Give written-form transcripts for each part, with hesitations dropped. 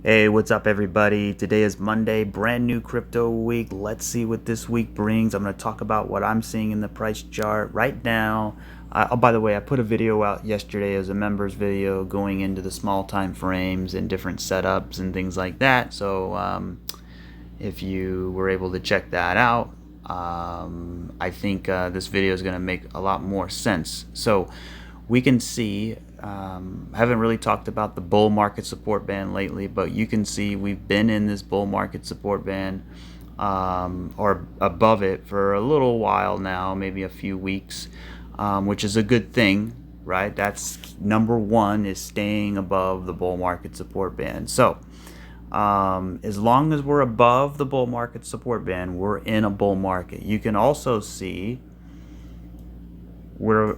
Hey, what's up, everybody? Today is Monday, brand new crypto week. Let's see what this week brings. I'm going to talk about what I'm seeing in the price chart right now. Oh, by the way, I put a video out yesterday as a members video going into the small time frames and different setups and things like that. So if you were able to check that out, I think this video is going to make a lot more sense. So we can see, haven't really talked about the bull market support band lately, but you can see we've been in this bull market support band or above it for a little while now, maybe a few weeks, which is a good thing, right? That's number one, is staying above the bull market support band. So as long as we're above the bull market support band, we're in a bull market. You can also see we're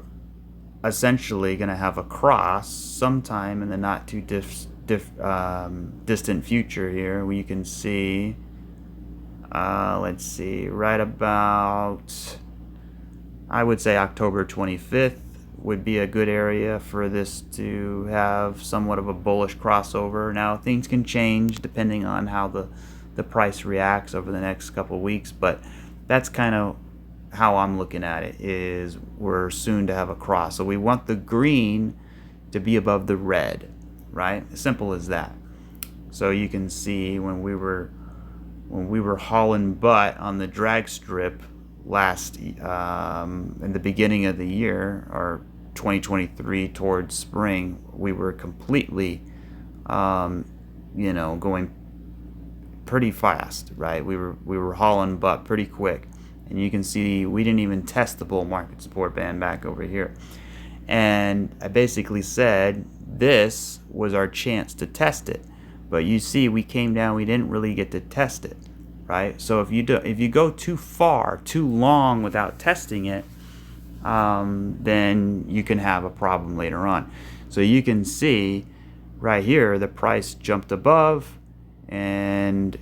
essentially going to have a cross sometime in the not too distant future here, where you can see, let's see, right about, I would say October 25th would be a good area for this to have somewhat of a bullish crossover. Now things can change depending on how the price reacts over the next couple of weeks, but that's kind of how I'm looking at it. Is we're soon to have a cross, so we want the green to be above the red, right? Simple as that. So you can see when we were hauling butt on the drag strip last in the beginning of the year, or 2023 towards spring, we were completely going pretty fast, right? We were hauling butt pretty quick, and you can see we didn't even test the bull market support band back over here. And I basically said this was our chance to test it, but you see we came down, we didn't really get to test it, right? So if you go too far, too long without testing it, then you can have a problem later on. So you can see right here the price jumped above, and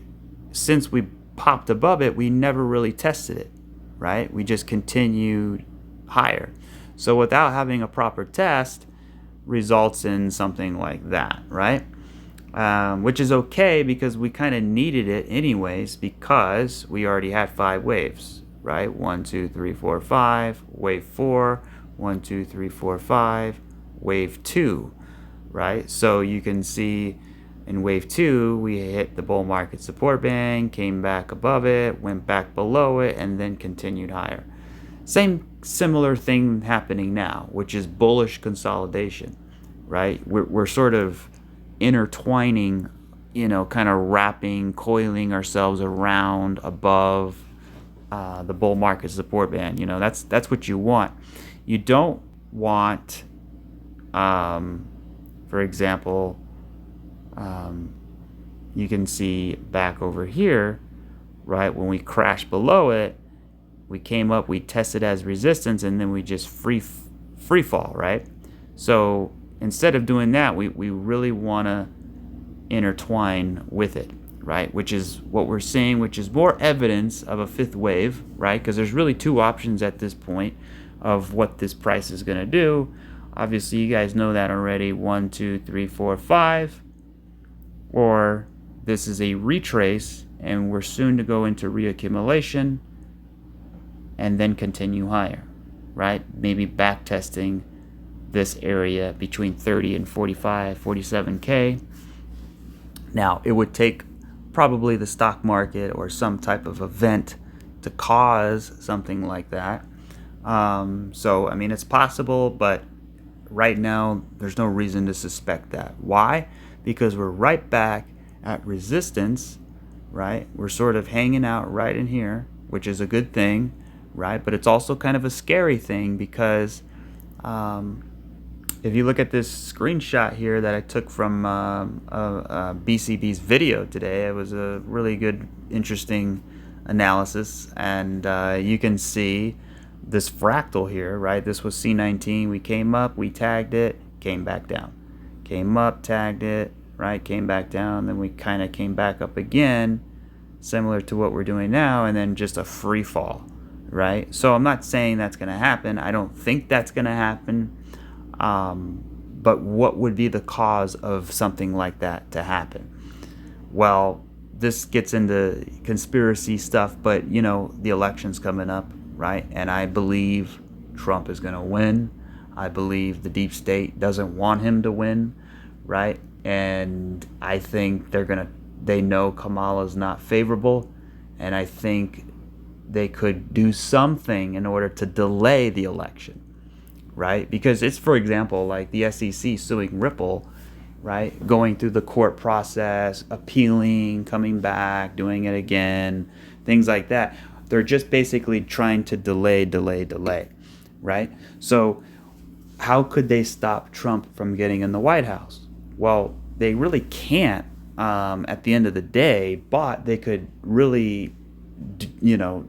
since we popped above it, we never really tested it, right? We just continued higher. So without having a proper test results in something like that, right? Which is okay, because we kind of needed it anyways, because we already had 5 waves, right? 1, 2, 3, 4, 5. Wave 4. 1, 2, 3, 4, 5. Wave 2, right? So you can see in wave 2 we hit the bull market support band, came back above it, went back below it, and then continued higher. Similar thing happening now, which is bullish consolidation, right? We're sort of intertwining, kind of wrapping, coiling ourselves around above the bull market support band. That's what you want. You don't want, for example, you can see back over here, right, when we crashed below it, we came up, we tested as resistance, and then we just free fall, right? So instead of doing that, we really want to intertwine with it, right? Which is what we're seeing, which is more evidence of a fifth wave, right? Because there's really 2 options at this point of what this price is going to do. Obviously, you guys know that already. 1, 2, 3, 4, 5. Or this is a retrace, and we're soon to go into reaccumulation and then continue higher, right? Maybe back testing this area between 30 and 45, 47K. Now, it would take probably the stock market or some type of event to cause something like that. So, I mean, it's possible, but right now there's no reason to suspect that. Why? Because we're right back at resistance, right? We're sort of hanging out right in here, which is a good thing, right? But it's also kind of a scary thing, because if you look at this screenshot here that I took from BCB's video today, it was a really good, interesting analysis, and you can see this fractal here, right? This was C19. We came up, we tagged it, came back down. Came up, tagged it, right? Came back down, then we kind of came back up again, similar to what we're doing now, and then just a free fall, right? So I'm not saying that's going to happen. I don't think that's going to happen. But what would be the cause of something like that to happen? well, this gets into conspiracy stuff, but the election's coming up, right? And I believe Trump is going to win. I believe the deep state doesn't want him to win, right? And I think they know Kamala's not favorable, and I think they could do something in order to delay the election, right? Because it's, for example, like the SEC suing Ripple, right? Going through the court process, appealing, coming back, doing it again, things like that. They're just basically trying to delay, right? So how could they stop Trump from getting in the White House? Well, they really can't at the end of the day, but they could really,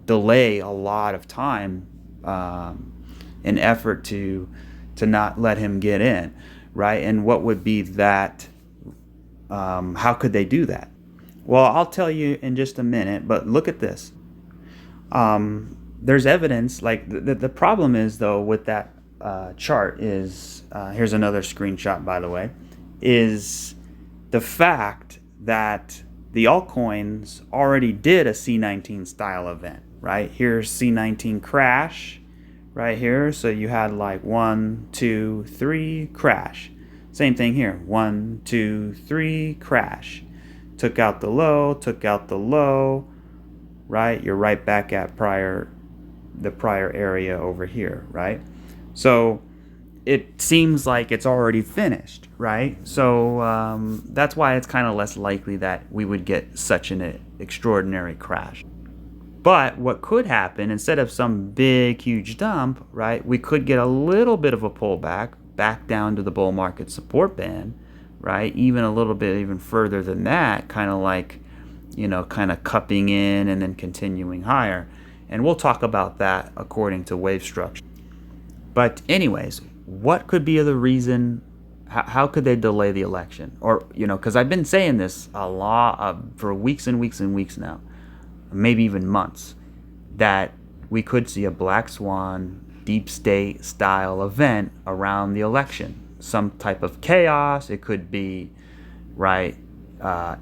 delay a lot of time in effort to not let him get in, right? And what would be that? How could they do that? Well, I'll tell you in just a minute, but look at this. There's evidence, like the problem is, though, with that chart is, here's another screenshot, by the way, is the fact that the altcoins already did a C19 style event, right? Here's C19 crash right here. So you had like 1, 2, 3 crash. Same thing here. 1, 2, 3 crash. Took out the low, right? You're right back at the prior area over here, right? So it seems like it's already finished, right? So that's why it's kind of less likely that we would get such an extraordinary crash. But what could happen, instead of some big, huge dump, right, we could get a little bit of a pullback back down to the bull market support band, right? Even a little bit even further than that, kind of like, kind of cupping in and then continuing higher. And we'll talk about that according to wave structure. But anyways, what could be the reason? How could they delay the election? Or, because I've been saying this a lot for weeks and weeks and weeks now, maybe even months, that we could see a black swan, deep state style event around the election. Some type of chaos. It could be, right,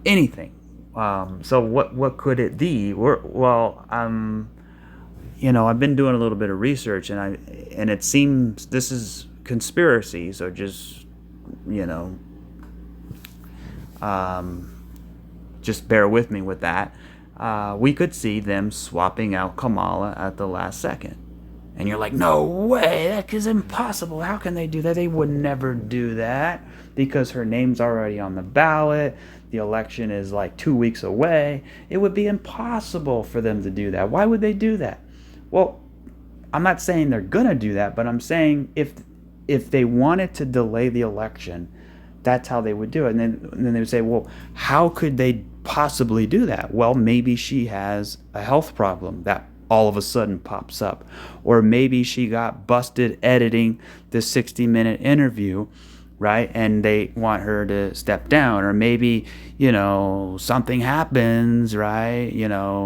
anything. So what could it be? I've been doing a little bit of research, and it seems this is conspiracy. So just just bear with me with that. We could see them swapping out Kamala at the last second, and you're like, no way, that is impossible. How can they do that? They would never do that because her name's already on the ballot. The election is like 2 weeks away. It would be impossible for them to do that. Why would they do that? Well, I'm not saying they're gonna do that, but I'm saying if they wanted to delay the election, that's how they would do it. And then they would say, well, how could they possibly do that? Well, maybe she has a health problem that all of a sudden pops up, or maybe she got busted editing the 60-minute interview, right? And they want her to step down, or maybe, something happens, right?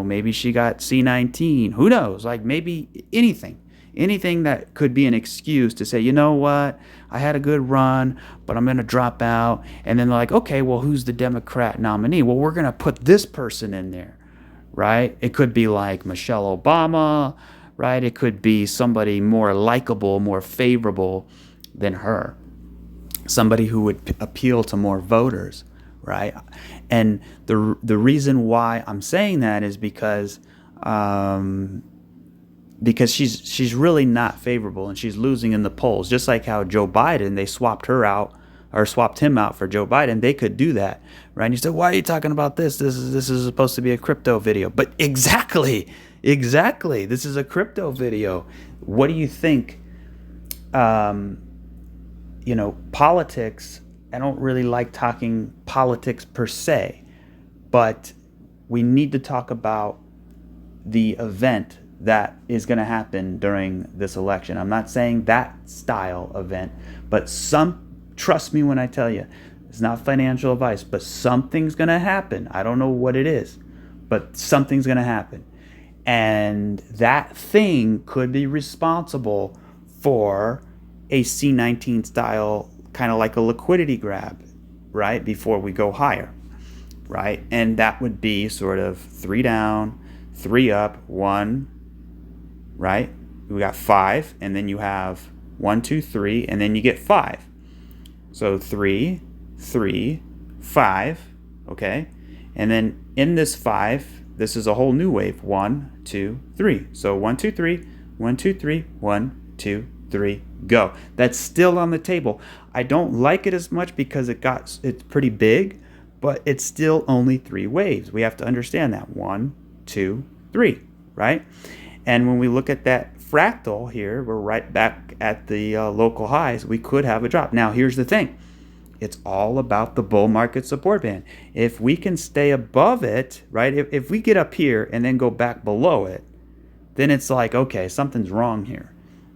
Maybe she got C19, who knows? Like maybe anything that could be an excuse to say, you know what, I had a good run, but I'm going to drop out. And then they're like, okay, well, who's the Democrat nominee? Well, we're going to put this person in there, right? It could be like Michelle Obama, right? It could be somebody more likable, more favorable than her. Somebody who would appeal to more voters, right? And the reason why I'm saying that is because she's really not favorable, and she's losing in the polls. Just like how Joe Biden, they swapped him out for Joe Biden. They could do that, right? And you said, why are you talking about this? This is supposed to be a crypto video. But exactly, this is a crypto video. What do you think? Politics, I don't really like talking politics per se, but we need to talk about the event that is going to happen during this election. I'm not saying that style event, but trust me when I tell you, it's not financial advice, but something's going to happen. I don't know what it is, but something's going to happen. And that thing could be responsible for a C19 style, kind of like a liquidity grab, right? Before we go higher. right? And that would be sort of 3 down, 3 up, 1, right? We got 5, and then you have 1, 2, 3, and then you get 5. So 3, 3, 5, okay? And then in this 5, this is a whole new wave. 1, 2, 3. So 1, 2, 3, 1, 2, 3, 1, 2, 3, go. That's still on the table. I don't like it as much because it's pretty big, but it's still only 3 waves. We have to understand that. 1, 2, 3, right? And when we look at that fractal here, we're right back at the local highs. We could have a drop. Now, here's the thing. It's all about the bull market support band. If we can stay above it, right? If we get up here and then go back below it, then it's like, okay, something's wrong here.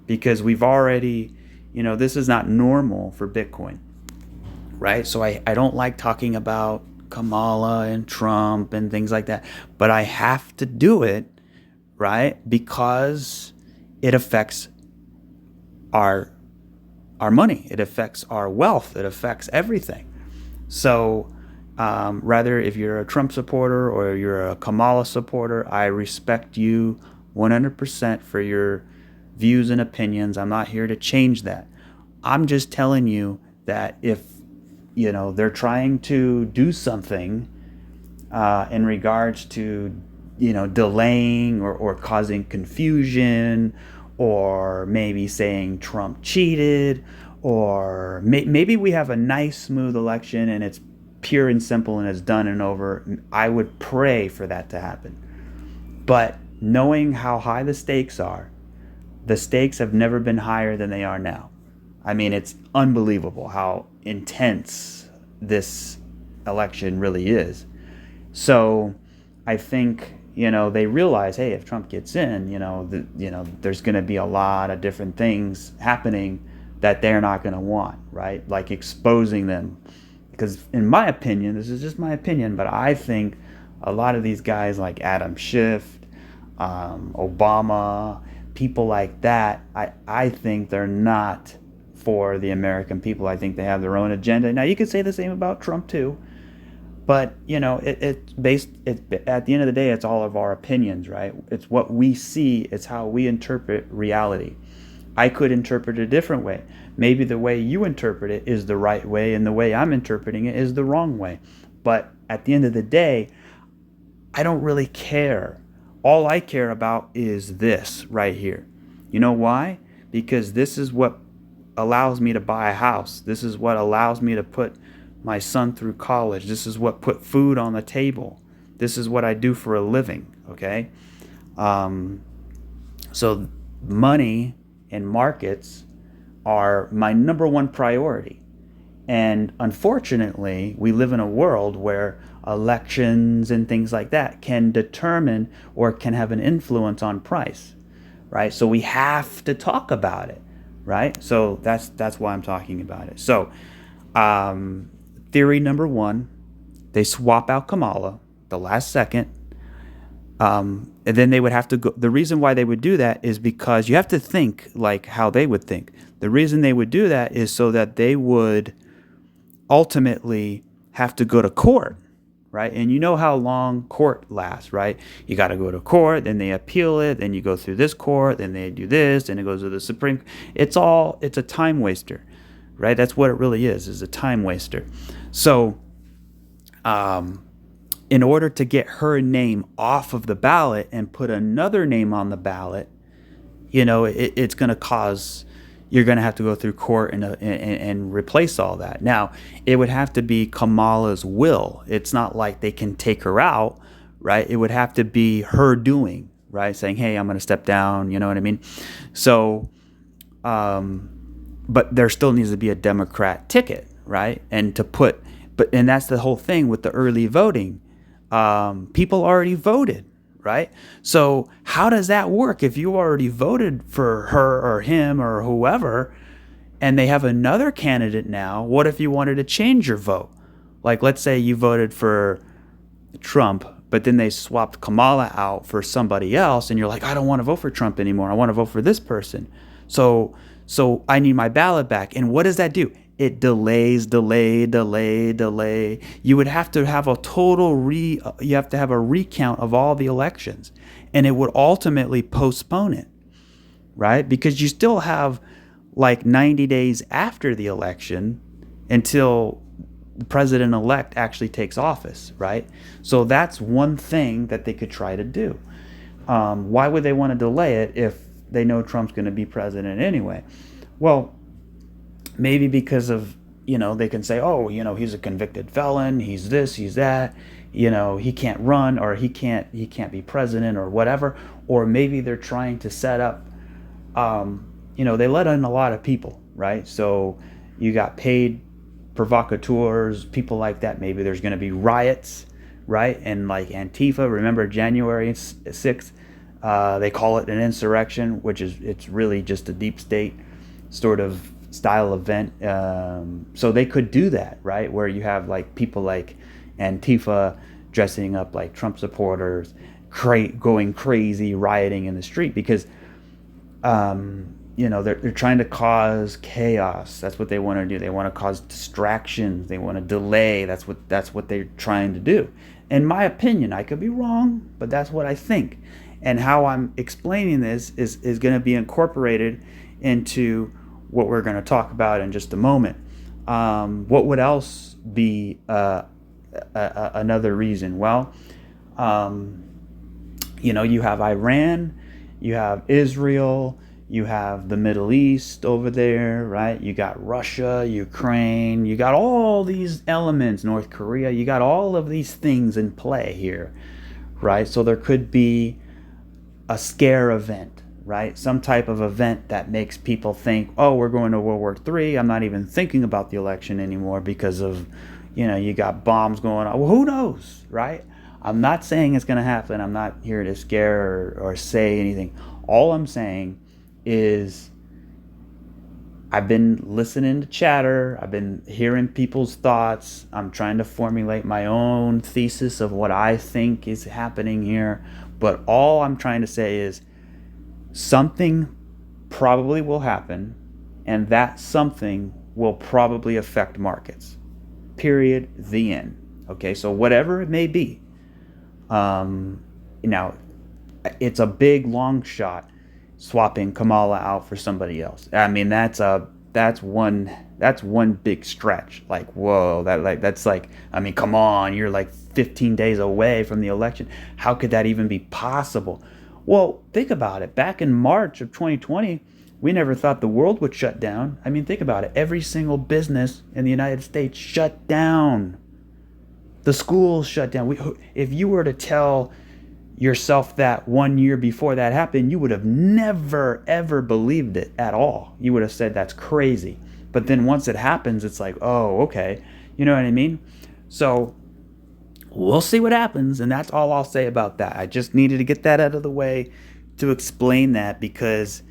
Because we've already, this is not normal for Bitcoin, right? So I don't like talking about Kamala and Trump and things like that. But I have to do it, right? Because it affects our money. It affects our wealth. It affects everything. So rather, if you're a Trump supporter or you're a Kamala supporter, I respect you 100% for your views and opinions. I'm not here to change that. I'm just telling you that if they're trying to do something in regards to delaying or causing confusion, or maybe saying Trump cheated, or maybe we have a nice smooth election and it's pure and simple and it's done and over. I would pray for that to happen. But knowing how high the stakes are, the stakes have never been higher than they are now. I mean, it's unbelievable how intense this election really is. So I think, they realize, hey, if Trump gets in, there's going to be a lot of different things happening that they're not going to want, right? Like exposing them. Because in my opinion, this is just my opinion, but I think a lot of these guys like Adam Schiff, Obama, people like that, I think they're not for the American people. I think they have their own agenda. Now, you could say the same about Trump too, but it's based. At the end of the day, it's all of our opinions, right? It's what we see. It's how we interpret reality. I could interpret it a different way. Maybe the way you interpret it is the right way, and the way I'm interpreting it is the wrong way. But at the end of the day, I don't really care. All I care about is this right here. You know why? Because this is what allows me to buy a house. This is what allows me to put my son through college. This is what put food on the table. This is what I do for a living, okay? So money and markets are my number one priority. And unfortunately, we live in a world where elections and things like that can determine or can have an influence on price, right? So we have to talk about it, right? So that's why I'm talking about it. So theory number 1, they swap out Kamala the last second. And then they would have to go. The reason why they would do that is because you have to think like how they would think. The reason they would do that is so that they would ultimately have to go to court, right? And you know how long court lasts, right? You got to go to court, then they appeal it, then you go through this court, then they do this, then it goes to the Supreme. It's a time waster, right? That's what it really is a time waster. So, in order to get her name off of the ballot and put another name on the ballot, it's going to cause, you're going to have to go through court and replace all that. Now, it would have to be Kamala's will. It's not like they can take her out, right? It would have to be her doing, right? Saying, hey, I'm going to step down, you know what I mean? So, but there still needs to be a Democrat ticket, right? And that's the whole thing with the early voting. People already voted, right? So how does that work? If you already voted for her or him or whoever, and they have another candidate now, what if you wanted to change your vote? Like, let's say you voted for Trump, but then they swapped Kamala out for somebody else, and you're like, I don't want to vote for Trump anymore. I want to vote for this person. So I need my ballot back. And what does that do? it delays, delay. You would have to have a you have to have a recount of all the elections, and it would ultimately postpone it, right? Because you still have like 90 days after the election until the president-elect actually takes office, right? So that's one thing that they could try to do. Why would they want to delay it if they know Trump's going to be president anyway? Well, maybe because of, they can say, oh, he's a convicted felon, he's this, he's that, he can't run, or he can't be president, or whatever. Or maybe they're trying to set up, they let in a lot of people, right? So you got paid provocateurs, people like that. Maybe there's going to be riots, right? And like Antifa, remember January 6th, they call it an insurrection, it's really just a deep state sort of style event. So they could do that, right? Where you have like people like Antifa dressing up like Trump supporters, going crazy, rioting in the street, because they're trying to cause chaos. That's what they want to do. They want to cause distractions. They want to delay. That's what they're trying to do. In my opinion, I could be wrong, but that's what I think. And how I'm explaining this is going to be incorporated into what we're going to talk about in just a moment. What would else be another reason? Well, you have Iran, you have Israel, you have the Middle East over there, right? You got Russia, Ukraine, you got all these elements, North Korea, you got all of these things in play here, right? So there could be a scare event, right? Some type of event that makes people think, oh, we're going to World War III. I'm not even thinking about the election anymore because of, you got bombs going on. Well, who knows, right? I'm not saying it's going to happen. I'm not here to scare or say anything. All I'm saying is I've been listening to chatter. I've been hearing people's thoughts. I'm trying to formulate my own thesis of what I think is happening here. But all I'm trying to say is something probably will happen, and that something will probably affect markets. Period. The end. Okay, so whatever it may be. Now, it's a big long shot swapping Kamala out for somebody else. I mean, that's one big stretch. Like, whoa, that's like, I mean, come on, you're like 15 days away from the election. How could that even be possible? Well, think about it. Back in March of 2020, we never thought the world would shut down. I mean, think about it. Every single business in the United States shut down. The schools shut down. If you were to tell yourself that 1 year before that happened, you would have never, ever believed it at all. You would have said that's crazy. But then once it happens, it's like, oh, okay. You know what I mean? So we'll see what happens, and that's all I'll say about that. I just needed to get that out of the way to explain that, because,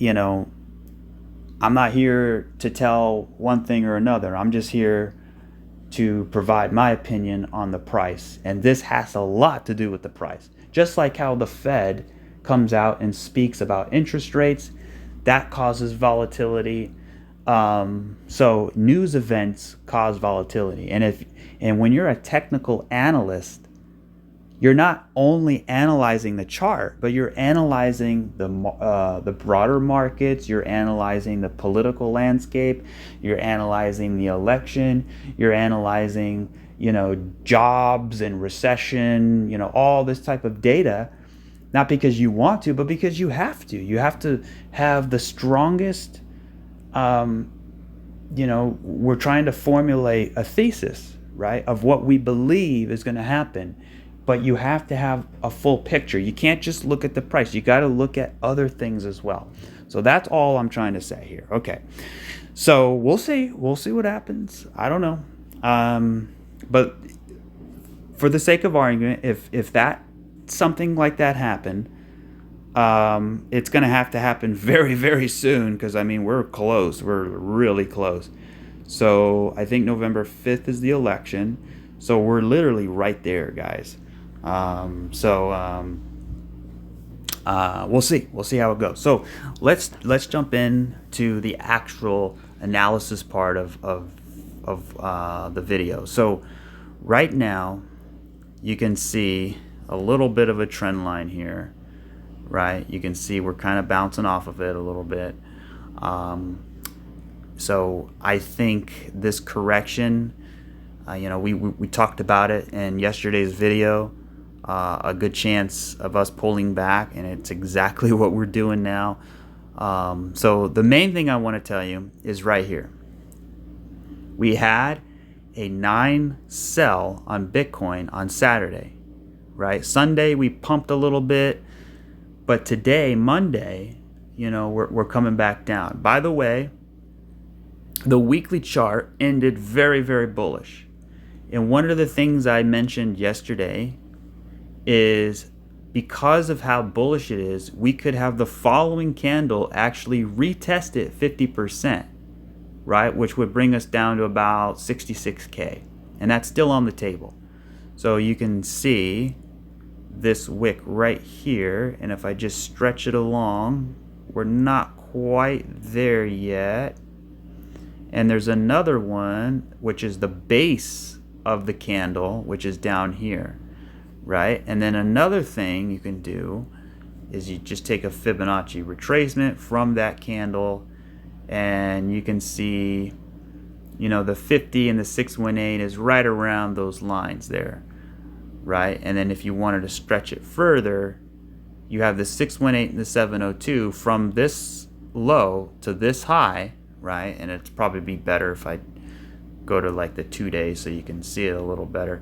I'm not here to tell one thing or another. I'm just here to provide my opinion on the price. And this has a lot to do with the price. Just like how the Fed comes out and speaks about interest rates, that causes volatility. So news events cause volatility. And when you're a technical analyst, you're not only analyzing the chart, but you're analyzing the broader markets. You're analyzing the political landscape. You're analyzing the election. You're analyzing, jobs and recession. All this type of data, not because you want to, but because you have to. You have to have the strongest. We're trying to formulate a thesis, right, of what we believe is going to happen. But you have to have a full picture. You can't just look at the price. You got to look at other things as well. So that's all I'm trying to say here. Okay. So we'll see. We'll see what happens. I don't know. But for the sake of argument, if that something like that happened, it's going to happen very, very soon, because, I mean, we're close. We're really close. So I think November 5th is the election. So we're literally right there, guys. We'll see. We'll see how it goes. So let's jump in to the actual analysis part of the video. So right now you can see a little bit of a trend line here, right? You can see we're kind of bouncing off of it a little bit. So I think this correction, we talked about it in yesterday's video, a good chance of us pulling back, and it's exactly what we're doing now. So the main thing I want to tell you is right here. We had a 9 sell on Bitcoin on Saturday, right? Sunday we pumped a little bit, but today, Monday, we're coming back down. By the way, the weekly chart ended very, very bullish. And one of the things I mentioned yesterday is because of how bullish it is, we could have the following candle actually retest it 50%, right? Which would bring us down to about 66K. And that's still on the table. So you can see this wick right here. And if I just stretch it along, we're not quite there yet. And there's another one, which is the base of the candle, which is down here, right? And then another thing you can do is you just take a Fibonacci retracement from that candle, and you can see, the 50 and the 618 is right around those lines there, right? And then if you wanted to stretch it further, you have the 618 and the 702 from this low to this high, right? And it'd probably be better if I go to like the 2 days so you can see it a little better.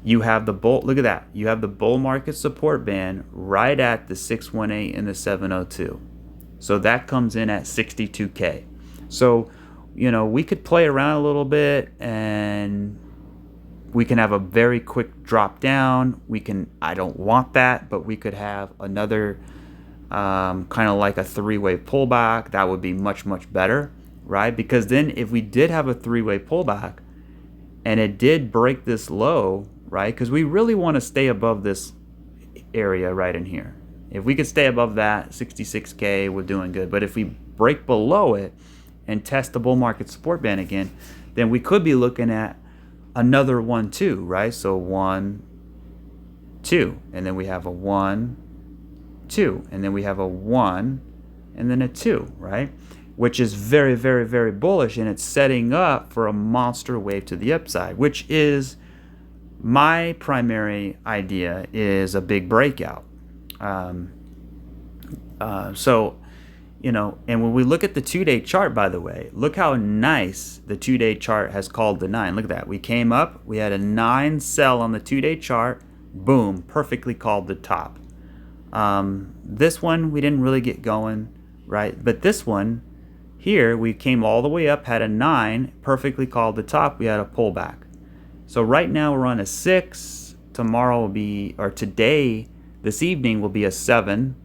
You have the bull, look at that. You have the bull market support band right at the 618 and the 702. So that comes in at 62K. So, we could play around a little bit and we can have a very quick drop down. I don't want that, but we could have another kind of like a 3-way pullback. That would be much, much better, right? Because then if we did have a 3-way pullback and it did break this low, right? Because we really want to stay above this area right in here. If we could stay above that 66K, we're doing good. But if we break below it and test the bull market support band again, then we could be looking at another 1, 2, right? So 1, 2, and then we have a 1, 2, and then we have a 1 and then a 2, right? Which is very, very, very bullish, and it's setting up for a monster wave to the upside, which is my primary idea, is a big breakout. And when we look at the 2-day chart, by the way, look how nice the 2-day chart has called the 9. Look at that. We came up, we had a 9 sell on the 2-day chart, boom, perfectly called the top. This one, we didn't really get going, right? But this one here, we came all the way up, had a 9, perfectly called the top, we had a pullback. So right now we're on a 6, tomorrow will be, or today, this evening will be a 7,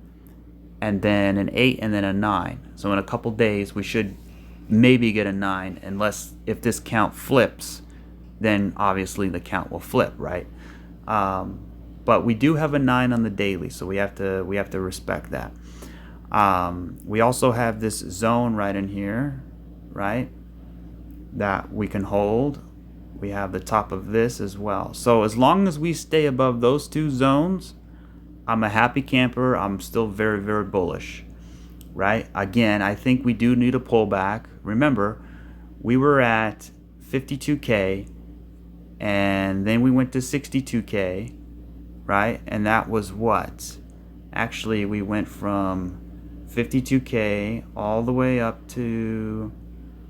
and then an 8, and then a 9. So in a couple days, we should maybe get a 9, unless if this count flips, then obviously the count will flip, right? But we do have a 9 on the daily, so we have to respect that. We also have this zone right in here, right, that we can hold. We have the top of this as well. So as long as we stay above those 2 zones, I'm a happy camper. I'm still very, very bullish, right? Again, I think we do need a pullback. Remember, we were at 52K, and then we went to 62K, right? And that was what? Actually, we went from 52K all the way up to,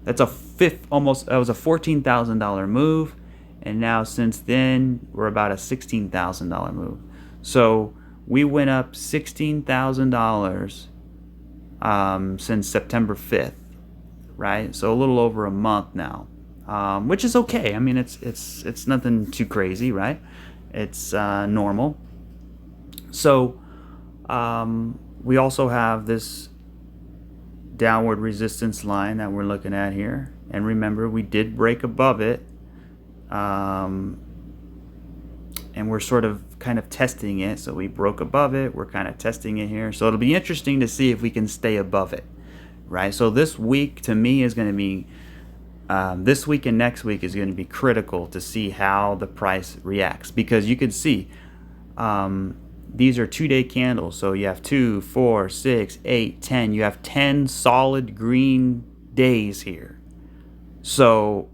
that was a $14,000 move, and now since then we're about a $16,000 move. So we went up $16,000 since September 5th, right? So a little over a month now, which is okay. I mean, it's nothing too crazy, right? It's normal. So we also have this downward resistance line that we're looking at here, and remember, we did break above it, and we're sort of kind of testing it. So we broke above it, we're kind of testing it here, so it'll be interesting to see if we can stay above it, right? So this week to me is going to be this week and next week is going to be critical to see how the price reacts, because you can see these are 2-day candles. So you have 2, 4, 6, 8, 10. You have 10 solid green days here. So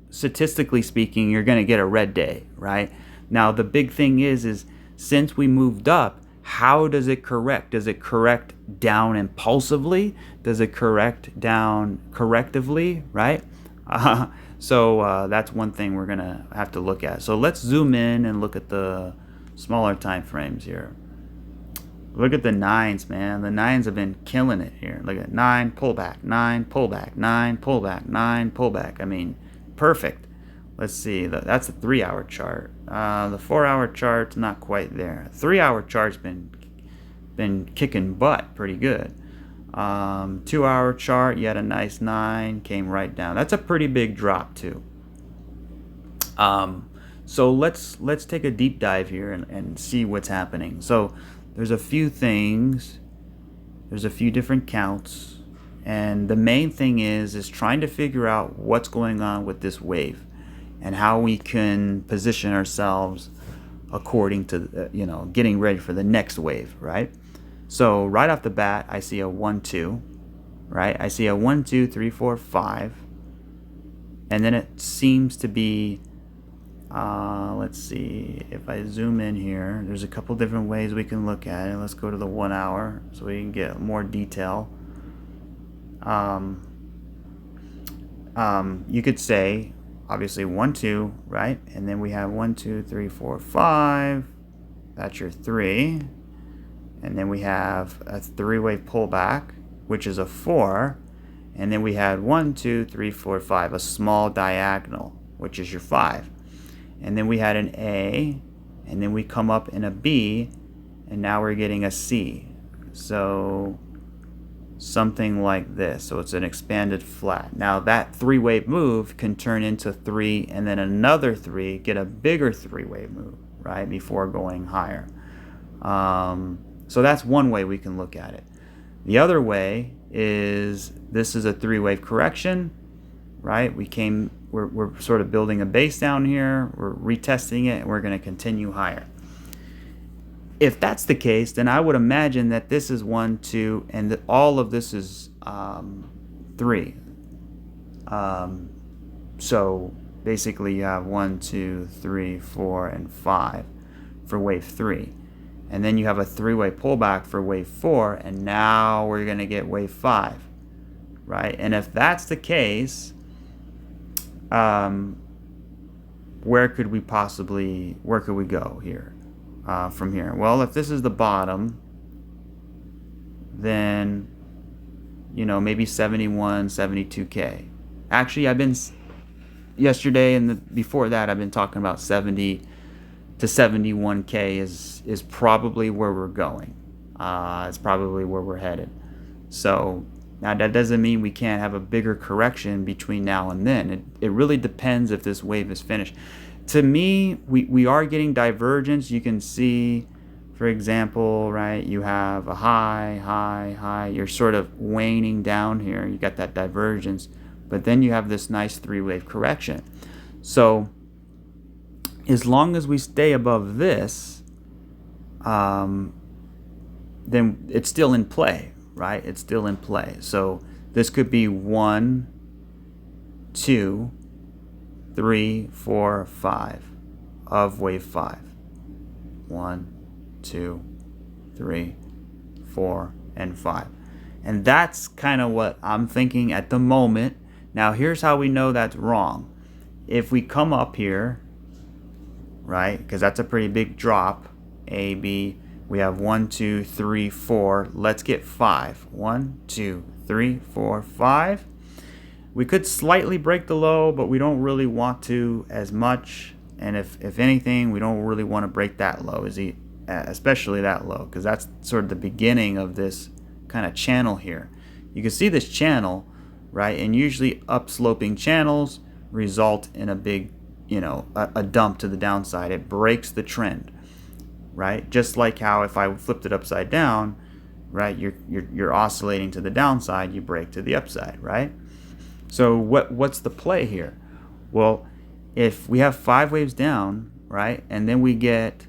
statistically speaking, you're going to get a red day, right? Now the big thing is since we moved up, how does it correct? Does it correct down impulsively? Does it correct down correctively, right? So that's one thing we're going to have to look at. So let's zoom in and look at the smaller time frames here. Look at the 9s, man. The 9s have been killing it here. Look at 9 pullback, 9 pullback, 9 pullback, 9 pullback. I mean, perfect. Let's see. That's a 3-hour chart. The 4-hour chart's not quite there. 3-hour chart's been kicking butt pretty good. 2-hour chart, you had a nice 9, came right down. That's a pretty big drop too. So let's take a deep dive here and see what's happening. So there's a few things, there's a few different counts, and the main thing is trying to figure out what's going on with this wave and how we can position ourselves according to getting ready for the next wave, right? So right off the bat, I see a 1 2, right? I see a 1 2 3 4 5, and then it seems to be let's see, if I zoom in here, there's a couple different ways we can look at it. Let's go to the 1 hour so we can get more detail. You could say obviously 1 2, right? And then we have 1 2 3 4 5. That's your 3. And then we have a 3-wave pullback, which is a 4. And then we had 1 2 3 4 5, a small diagonal, which is your 5. And then we had an A, and then we come up in a B, and now we're getting a C. So something like this. So it's an expanded flat. Now that 3-wave move can turn into 3 and then another 3, get a bigger 3-wave move, right, before going higher. So that's one way we can look at it. The other way is this is a 3-wave correction, right? We're sort of building a base down here, we're retesting it, and we're going to continue higher. If that's the case, then I would imagine that this is 1 2 and that all of this is 3. So basically you have 1 2 3 4 and 5 for wave 3, and then you have a 3-wave pullback for wave 4, and now we're going to get wave 5, right? And if that's the case, where could we go here from here? Well, if this is the bottom, then maybe 71, 72K. Actually, yesterday and before that, I've been talking about 70 to 71K is probably where we're going. It's probably where we're headed. So now that doesn't mean we can't have a bigger correction between now and then. It really depends if this wave is finished. To me, we are getting divergence. You can see, for example, right, you have a high, high, high. You're sort of waning down here. You got that divergence. But then you have this nice 3-wave correction. So as long as we stay above this, then it's still in play, right? It's still in play. So this could be 1 2 3 4 5 of wave 5. 1 2 3 4 and 5. And that's kind of what I'm thinking at the moment. Now here's how we know that's wrong. If we come up here, right, because that's a pretty big drop, A, B, we have 1 2 3 4. Let's get 5. 1 2 3 4 5. We could slightly break the low, but we don't really want to as much. And if anything, we don't really want to break that low, especially that low, because that's sort of the beginning of this kind of channel here. You can see this channel, right? And usually upsloping channels result in a big, a dump to the downside. It breaks the trend, right? Just like how if I flipped it upside down, right? You're oscillating to the downside, you break to the upside, right? So what's the play here? Well, if we have 5 waves down, right, and then we get,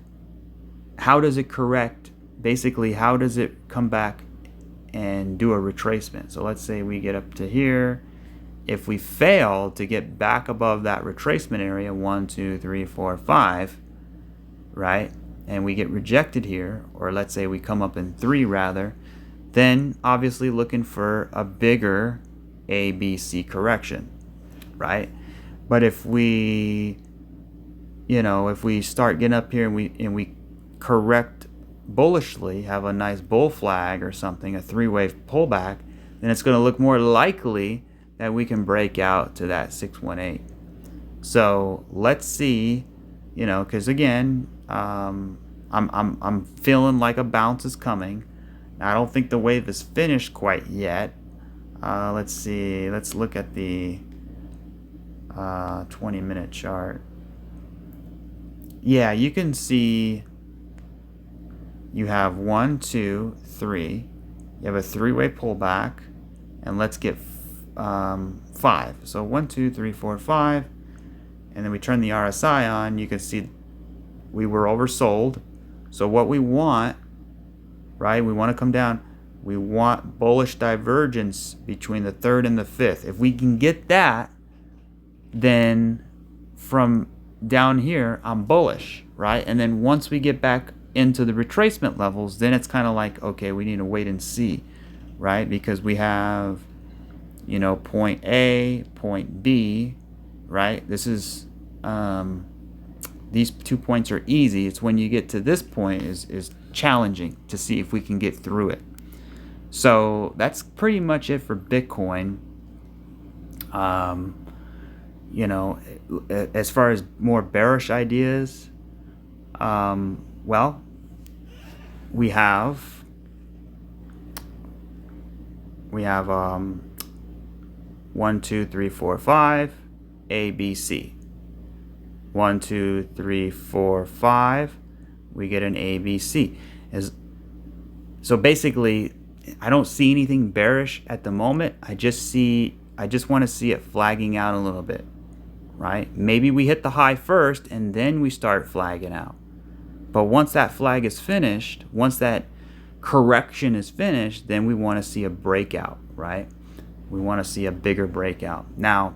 how does it correct? Basically, how does it come back and do a retracement? So let's say we get up to here. If we fail to get back above that retracement area, 1, 2, 3, 4, 5, right, and we get rejected here, or let's say we come up in 3 rather, then obviously looking for a bigger ABC correction, right? But if we, if we start getting up here and we correct bullishly, have a nice bull flag or something, a 3-wave pullback, then it's going to look more likely that we can break out to that 618. So let's see, because again, I'm feeling like a bounce is coming. I don't think the wave is finished quite yet. Let's see. Let's look at the 20-minute chart. Yeah, you can see you have 1, 2, 3. You have a 3-way pullback, and let's get 5. So 1, 2, 3, 4, 5, and then we turn the RSI on. You can see we were oversold. So what we want, right? We want to come down. We want bullish divergence between the 3rd and the 5th. If we can get that, then from down here, I'm bullish, right? And then once we get back into the retracement levels, then it's kind of like, okay, we need to wait and see, right? Because we have, point A, point B, right? This is, these 2 points are easy. It's when you get to this point is challenging to see if we can get through it. So that's pretty much it for Bitcoin. As far as more bearish ideas, well, we have 1, 2, 3, 4, 5, A, B, C. 1, 2, 3, 4, 5. We get an A, B, C. So basically, I don't see anything bearish at the moment. I just want to see it flagging out a little bit, right? Maybe we hit the high first and then we start flagging out. But once that flag is finished, once that correction is finished, then we want to see a breakout, right? We want to see a bigger breakout. Now,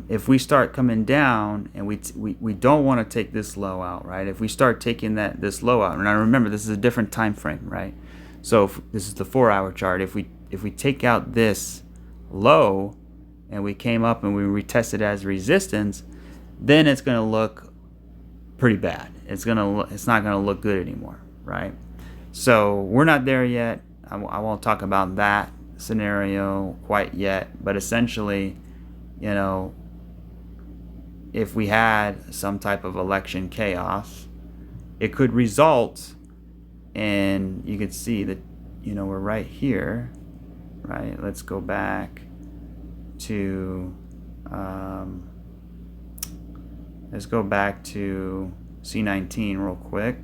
if we start coming down and we don't want to take this low out, right? If we start taking this low out, and I remember this is a different time frame, right? So if this is the 4-hour chart. If we take out this low and we came up and we retested as resistance, then it's going to look pretty bad. It's not going to look good anymore, right? So we're not there yet. I won't talk about that scenario quite yet, but essentially, if we had some type of election chaos, it could result in, you can see that, we're right here, right? Let's go back to C19 real quick.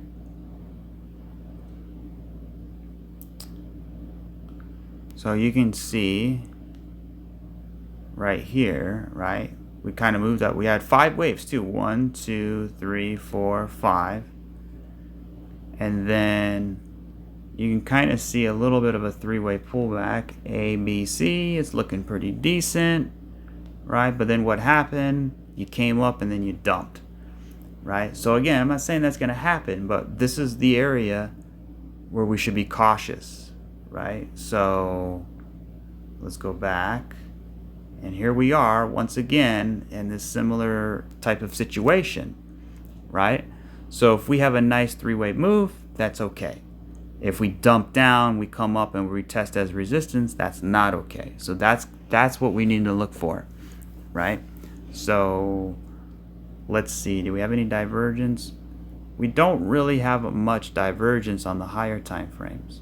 So you can see right here, right? We kind of moved up. We had 5 waves too. 1, 2, 3, 4, 5. And then you can kind of see a little bit of a 3-way pullback. A, B, C. It's looking pretty decent, right? But then what happened? You came up and then you dumped, right? So again, I'm not saying that's going to happen, but this is the area where we should be cautious, right? So let's go back. And here we are once again in this similar type of situation, right? So if we have a nice 3-way move, that's okay. If we dump down, we come up and we retest as resistance, that's not okay. So that's what we need to look for, right? So let's see, do we have any divergence? We don't really have much divergence on the higher time frames.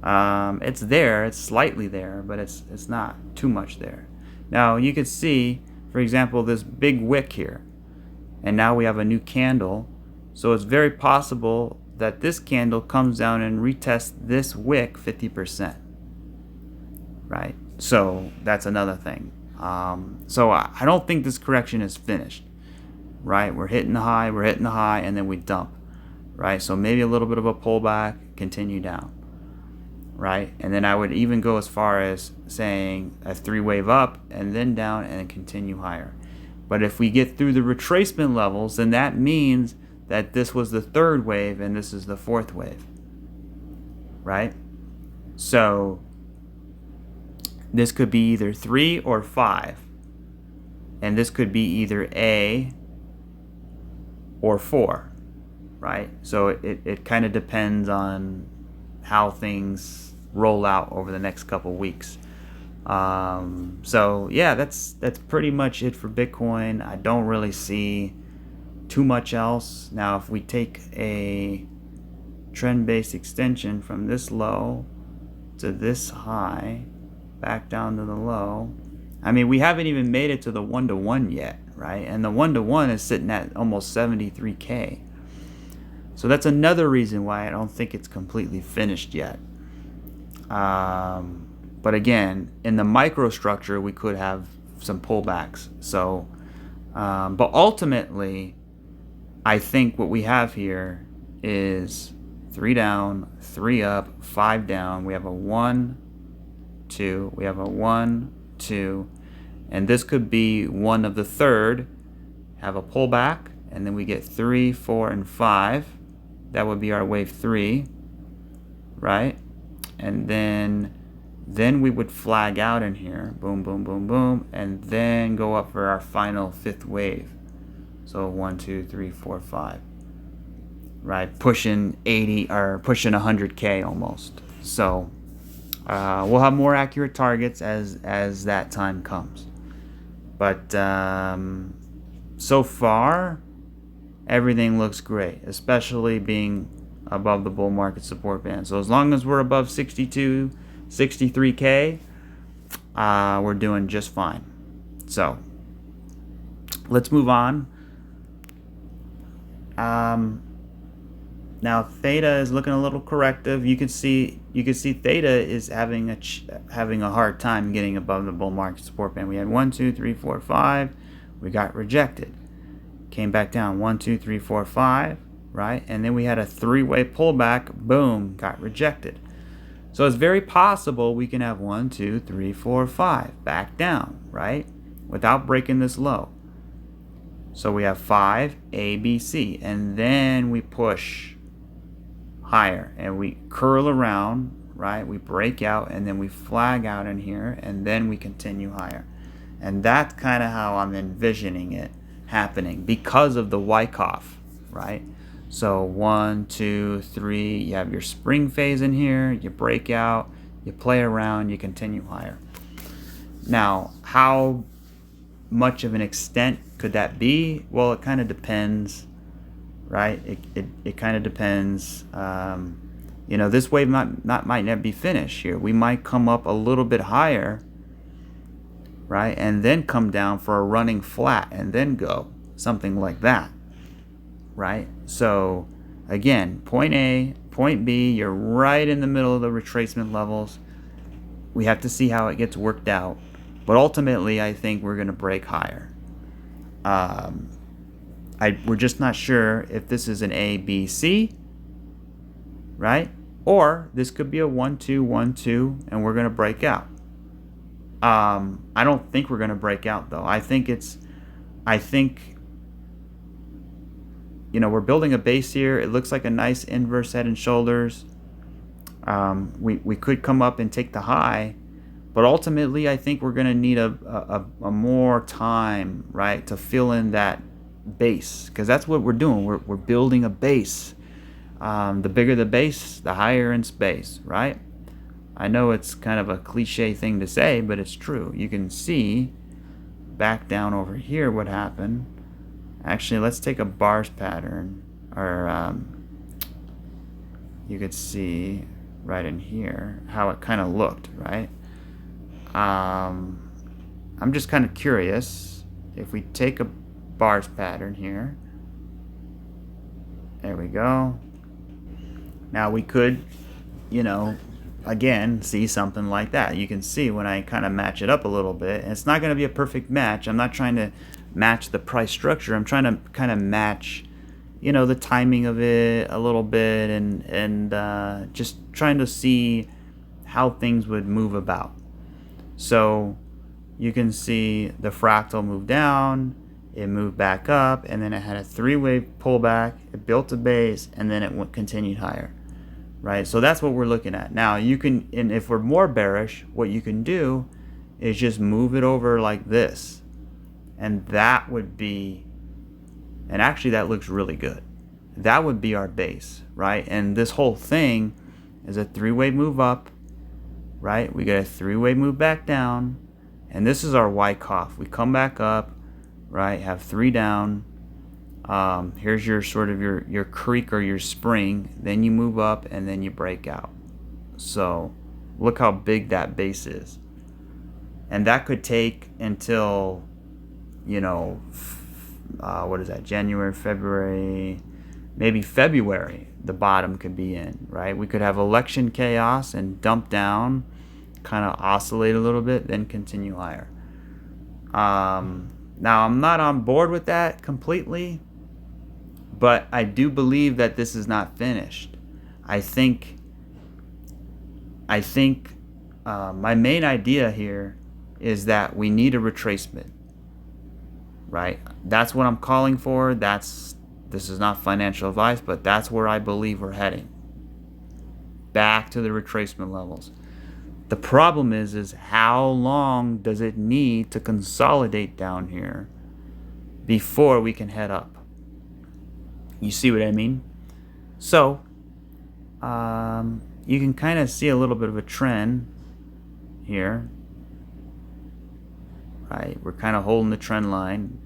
It's there, it's slightly there, but it's not too much there. Now you can see, for example, this big wick here, and now we have a new candle. So it's very possible that this candle comes down and retests this wick 50%, right? So that's another thing. So I don't think this correction is finished, right? We're hitting the high, and then we dump, right? So maybe a little bit of a pullback, continue down, right? And then I would even go as far as saying a 3-wave up and then down and then continue higher. But if we get through the retracement levels, then that means that this was the 3rd wave and this is the 4th wave, right? So this could be either 3 or 5, and this could be either A or 4, right? So it kind of depends on how things roll out over the next couple weeks. So yeah, that's pretty much it for Bitcoin. I don't really see too much else. Now, if we take a trend-based extension from this low to this high, back down to the low, I mean, we haven't even made it to the 1-to-1 yet, right? And the 1-to-1 is sitting at almost 73K. So that's another reason why I don't think it's completely finished yet. But again, in the microstructure, we could have some pullbacks. So, but ultimately, I think what we have here is 3 down, 3 up, 5 down. We have a 1, 2. We have a 1, 2. And this could be one of the 3rd. Have a pullback, and then we get 3, 4, and 5. That would be our wave 3, right? And then we would flag out in here, boom, boom, boom, boom, and then go up for our final 5th wave. So 1, 2, 3, 4, 5, right? Pushing 80 or pushing 100K almost. So we'll have more accurate targets as that time comes. But so far, everything looks great, especially being above the bull market support band. So as long as we're above 62, 63K, we're doing just fine. So let's move on. Now theta is looking a little corrective. You can see theta is having a hard time getting above the bull market support band. We had 1, 2, 3, 4, 5. We got rejected. Came back down 1, 2, 3, 4, 5, right? And then we had a 3-way pullback. Boom, got rejected. So it's very possible we can have 1, 2, 3, 4, 5 back down, right? Without breaking this low. So we have 5, A, B, C, and then we push higher and we curl around, right? We break out and then we flag out in here and then we continue higher. And that's kind of how I'm envisioning it happening because of the Wyckoff, right? So 1, 2, 3, you have your spring phase in here, you break out, you play around, you continue higher. Now, how much of an extent could that be? Well, it kind of depends, right? It kind of depends. This wave might not be finished here. We might come up a little bit higher, right? And then come down for a running flat and then go, something like that, right? So again, point A, point B, you're right in the middle of the retracement levels. We have to see how it gets worked out. But ultimately, I think we're going to break higher. We're just not sure if this is an A, B, C, right? Or this could be a 1, 2, 1, 2, and we're going to break out. I don't think we're going to break out, though. I think we're building a base here. It looks like a nice inverse head and shoulders. We could come up and take the high. But ultimately, I think we're going to need a more time, right, to fill in that base. Because that's what we're doing. We're building a base. The bigger the base, the higher in space, right? I know it's kind of a cliche thing to say, but it's true. You can see back down over here what happened. Actually, let's take a bars pattern. Or you could see right in here how it kind of looked, right? I'm just kind of curious if we take a bars pattern here. There we go. Now we could, again, see something like that. You can see when I kind of match it up a little bit, and it's not going to be a perfect match. I'm not trying to match the price structure. I'm trying to kind of match, the timing of it a little bit, and just trying to see how things would move about. So you can see the fractal move down, it moved back up, and then it had a three-way pullback, it built a base, and then it continued higher, right? So that's what we're looking at. Now you can, and if we're more bearish, what you can do is just move it over like this, and that would be, and actually that looks really good. That would be our base, right? And this whole thing is a three-way move up, right? We get a three-way move back down, and this is our Wyckoff. We come back up, right? Have three down. Here's your sort of your creek or your spring. Then you move up, and then you break out. So look how big that base is, and that could take until, what is that? January, February, maybe February. The bottom could be in, right? We could have election chaos and dump down, kind of oscillate a little bit, then continue higher. Now I'm not on board with that completely, but I do believe that this is not finished. I think my main idea here is that we need a retracement, right? That's what I'm calling for. This is not financial advice, but that's where I believe we're heading. Back to the retracement levels. The problem is how long does it need to consolidate down here before we can head up? You see what I mean? So, you can kind of see a little bit of a trend here, right? We're kind of holding the trend line.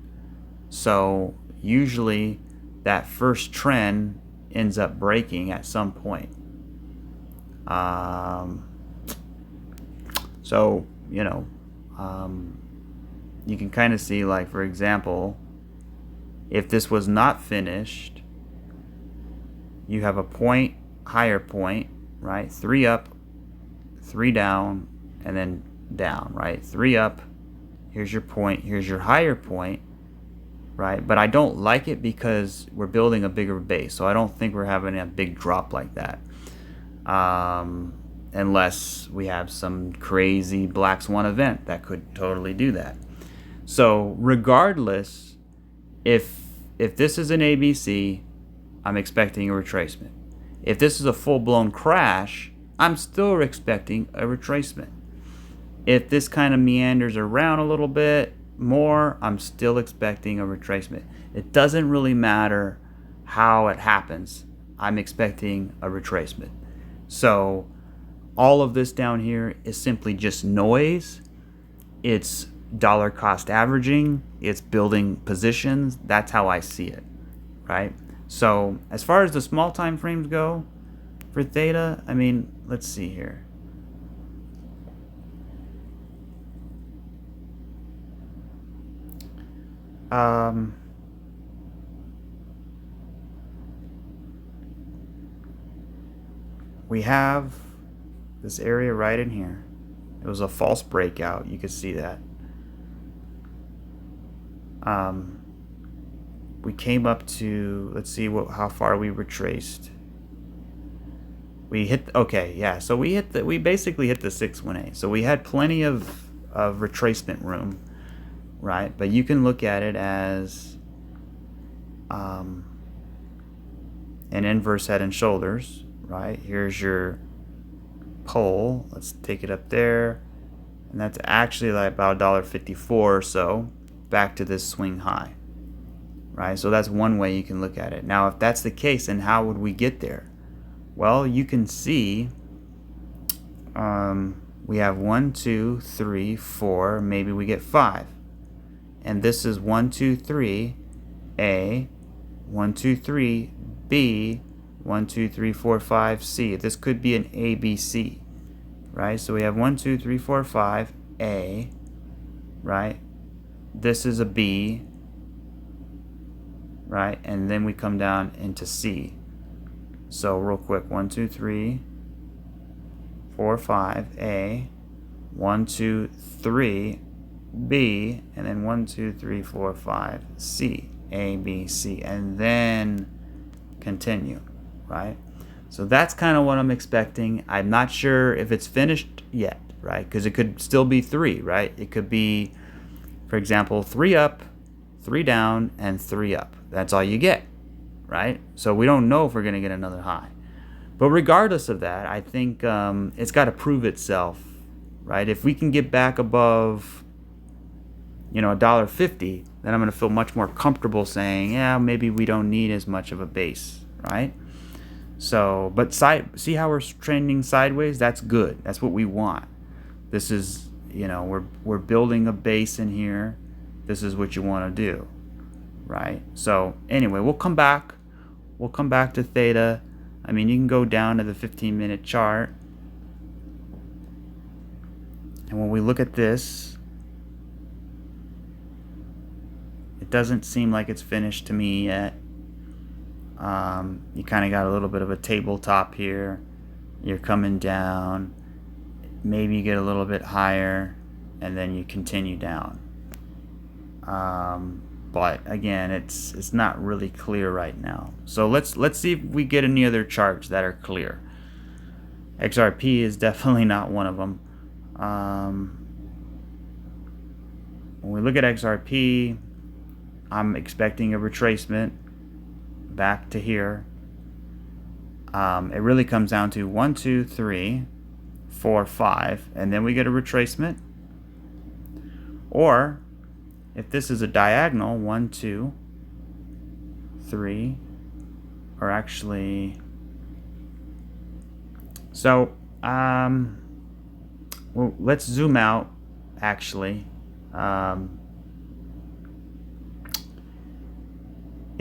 So, usually that first trend ends up breaking at some point. So, you can kind of see, like, for example, if this was not finished, you have a point, higher point, right? 3 up, 3 down, and then down, right? 3 up, here's your point, here's your higher point, right? But I don't like it because we're building a bigger base, so I don't think we're having a big drop like that. Unless we have some crazy Black Swan event that could totally do that. So regardless, if this is an ABC, I'm expecting a retracement. If this is a full-blown crash, I'm still expecting a retracement. If this kind of meanders around a little bit more, I'm still expecting a retracement. It doesn't really matter how it happens. I'm expecting a retracement. So all of this down here is simply just noise. It's dollar cost averaging. It's building positions. That's how I see it, right? So as far as the small time frames go for theta, I mean, let's see here. We have this area right in here. It was a false breakout. You could see that. We came up to, let's see how far we retraced. We hit, okay, yeah. So we basically hit the 618. So we had plenty of retracement room, right? But you can look at it as an inverse head and shoulders, right? Here's your pole. Let's take it up there, and that's actually like about $1.54 or so back to this swing high, right? So that's one way you can look at it. Now if that's the case, then how would we get there? Well, you can see we have 1, 2, 3, 4, maybe we get 5, and this is 1, 2, 3 A, 1, 2, 3 B, 1, 2, 3, 4, 5 C. This could be an ABC, right? So we have 1, 2, 3, 4, 5 A, right? This is a B, right? And then we come down into C, So real quick, 1, 2, 3, 4, 5, A, 1, 2, 3, B, and then 1, 2, 3, 4, 5, C, A, B, C, and then continue, right? So that's kind of what I'm expecting. I'm not sure if it's finished yet, right? Because it could still be 3, right? It could be, for example, 3 up, 3 down, and 3 up. That's all you get, right? So we don't know if we're going to get another high. But regardless of that, I think it's got to prove itself, right? If we can get back above, $1.50, then I'm going to feel much more comfortable saying, yeah, maybe we don't need as much of a base, right? So, but see how we're trending sideways? That's good. That's what we want. This is, we're building a base in here. This is what you want to do, right? So anyway, we'll come back. We'll come back to theta. I mean, you can go down to the 15-minute chart. And when we look at this, it doesn't seem like it's finished to me yet. You kind of got a little bit of a tabletop here. You're coming down. Maybe you get a little bit higher, and then you continue down. But again, it's not really clear right now. So let's see if we get any other charts that are clear. XRP is definitely not one of them. When we look at XRP, I'm expecting a retracement back to here. It really comes down to 1, 2, 3, 4, 5, and then we get a retracement. Or if this is a diagonal, 1, 2, 3, or actually, so well, let's zoom out actually.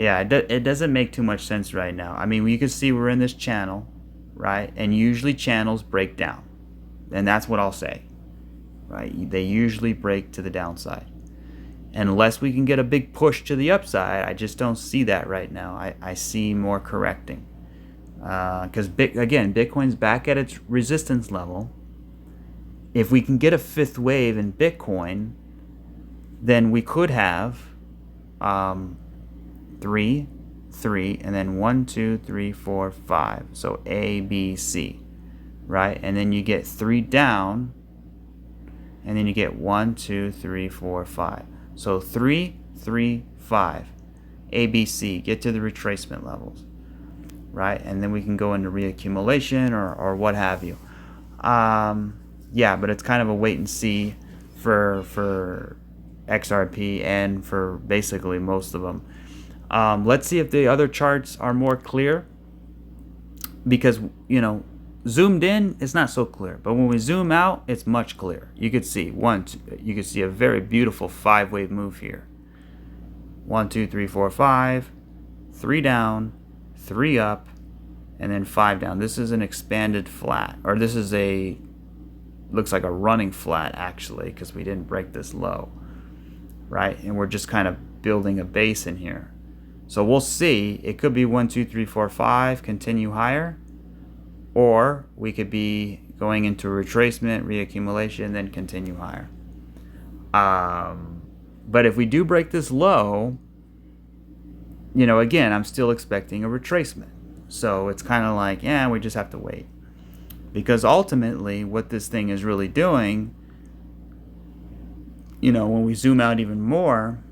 Yeah, it doesn't make too much sense right now. I mean, you can see we're in this channel, right? And usually channels break down. And that's what I'll say, right? They usually break to the downside. Unless we can get a big push to the upside, I just don't see that right now. I see more correcting. Because, again, Bitcoin's back at its resistance level. If we can get a fifth wave in Bitcoin, then we could have 3, 3, and then 1, 2, 3, 4, 5. So A, B, C, right? And then you get 3 down, and then you get 1, 2, 3, 4, 5. So 3, 3, 5. A, B, C. Get to the retracement levels, right? And then we can go into reaccumulation or what have you. Yeah, but it's kind of a wait and see for XRP and for basically most of them. Let's see if the other charts are more clear, because zoomed in it's not so clear, but when we zoom out it's much clearer. You could see you could see a very beautiful 5-wave move here. 1, 2, 3, 4, 5, 3 down, 3 up, and then 5 down. This is an expanded flat, or this is looks like a running flat actually, because we didn't break this low, right? And we're just kind of building a base in here. So we'll see. It could be 1, 2, 3, 4, 5, continue higher, or we could be going into retracement, reaccumulation, then continue higher. But if we do break this low, again, I'm still expecting a retracement. So it's kind of like, we just have to wait. Because ultimately, what this thing is really doing, when we zoom out even more,